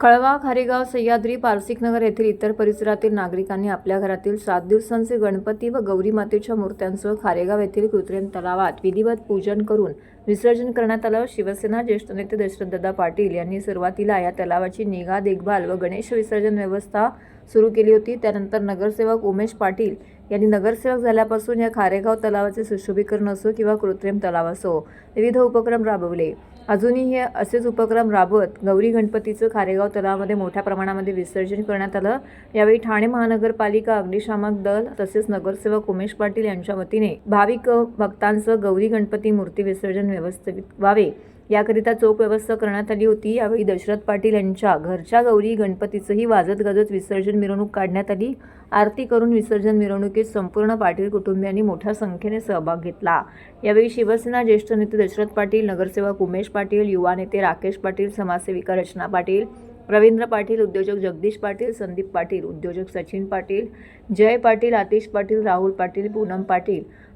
कळवा, खारेगाव, सह्याद्री, पारसिकनगर येथील इतर परिसरातील नागरिकांनी आपल्या घरातील 7 दिवसांचे गणपती व गौरी मातेच्या मूर्त्यांसह खारेगाव येथील कृत्रिम तलावात विधिवत पूजन करून विसर्जन करण्यात आलं। शिवसेना ज्येष्ठ नेते दशरथदादा पाटील यांनी सुरुवातीला या तलावाची निगा देखभाल व गणेश विसर्जन व्यवस्था सुरू केली होती। त्यानंतर नगरसेवक उमेश पाटील यांनी नगरसेवक झाल्यापासून या खारेगाव तलावाचे सुशोभीकरण असो किंवा कृत्रिम तलाव असो विविध उपक्रम राबवले। अजूनही हे असेच उपक्रम राबवत गौरी गणपतीचं खारेगाव तलावामध्ये मोठ्या प्रमाणामध्ये विसर्जन करण्यात आलं। यावेळी ठाणे महानगरपालिका, अग्निशामक दल तसेच नगरसेवक उमेश पाटील यांच्या वतीने भाविक भक्तांचं गौरी गणपती मूर्ती विसर्जन व्यवस्थित व्हावे याकरिता चोख व्यवस्था करण्यात आली होती। यावेळी दशरथ पाटील यांच्या घरच्या गौरी गणपतीचंही वाजत गाजत विसर्जन मिरवणूक काढण्यात आली। आरती करून विसर्जन मिरवणुकीत संपूर्ण पाटील कुटुंबियांनी मोठ्या संख्येने सहभाग घेतला। यावेळी शिवसेना ज्येष्ठ नेते दशरथ पाटील, नगरसेवक उमेश पाटील, युवा नेते राकेश पाटील, समाजसेविका रचना पाटील, रवींद्र पाटील, उद्योजक जगदीश पाटील, संदीप पाटील, उद्योजक सचिन पाटील, जय पाटील, आतिश पाटील, राहुल पाटील, पूनम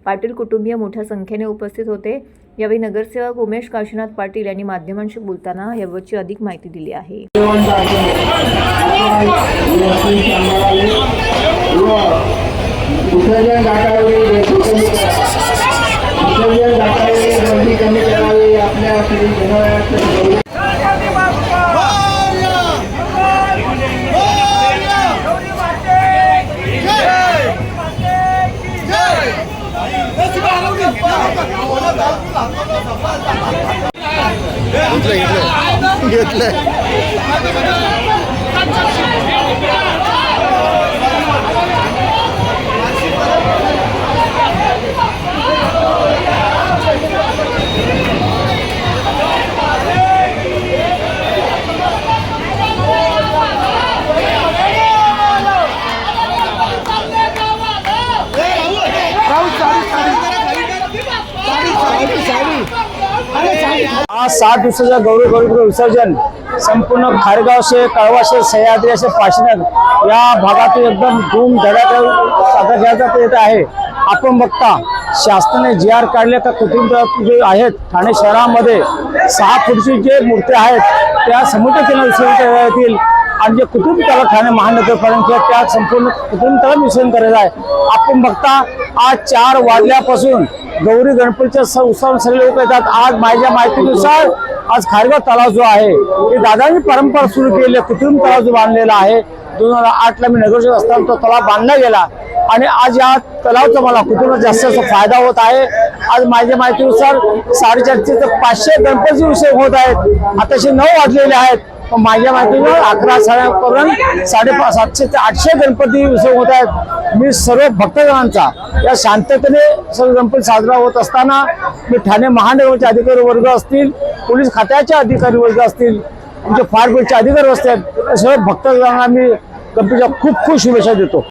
पाटील कुटुंबीय मोठ्या संख्येने उपस्थित होते। यावेळी नगरसेवक उमेश काशीनाथ पाटील यांनी माध्यमांशी बोलताना याबाबतची अधिक माहिती दिली आहे। आज 7 दिवसाचा गौरी विसर्जन संपूर्ण खारेगाव से कळवा से सह्याद्री से पारसिकनगर या भागातून एकदम धूम धडाक्यात साजरा करण्यात येत आहे। आपण बघता शासनाने जी.आर. काढले तर कृत्रिम तलाव जे आहेत ठाणे शहरामध्ये 6 फूटची जे मूर्त्या आहेत त्या समुद्र किनारी विसर्जन येतील आणि जे कृत्रिम तलाव ठाणे महानगरपालिका त्या संपूर्ण कृत्रिम तलाव विसर्जन करायचं आहे। आपण बघता आज 4 वाजल्यापासून गौरी गणपतीच्या उत्सव सगळे लोक येतात। आज माझ्या माहितीनुसार आज खारेगाव तलाव जो आहे ते दादांनी परंपरा सुरू केली, कृत्रिम तलाव जो बांधलेला आहे 2008ला मी नगरसेवक असताना तो तलाव बांधला गेला आणि आज या तलावाचा मला कुटुंबात जास्त फायदा होत आहे। आज माझ्या माहितीनुसार 450 ते 500 गणपती उत्सव होत आहेत। आताशे 9 वाजलेले आहेत, पण माझ्या माहितीनुसार 11 साड्यापर्यंत 750 ते 800 गणपती उत्सव होत आहेत। मी सर्व भक्तजनांचा या शांततेने सर्व गणपती साजरा होत असताना मी ठाणे महानगरचे अधिकारी वर्ग असतील, पोलीस खात्याचे अधिकारी वर्ग असतील, आमचे फायर ब्रिगेडचे अधिकारी असतील, सर्व भक्तजनांना मी गणपतीच्या खूप शुभेच्छा देतो।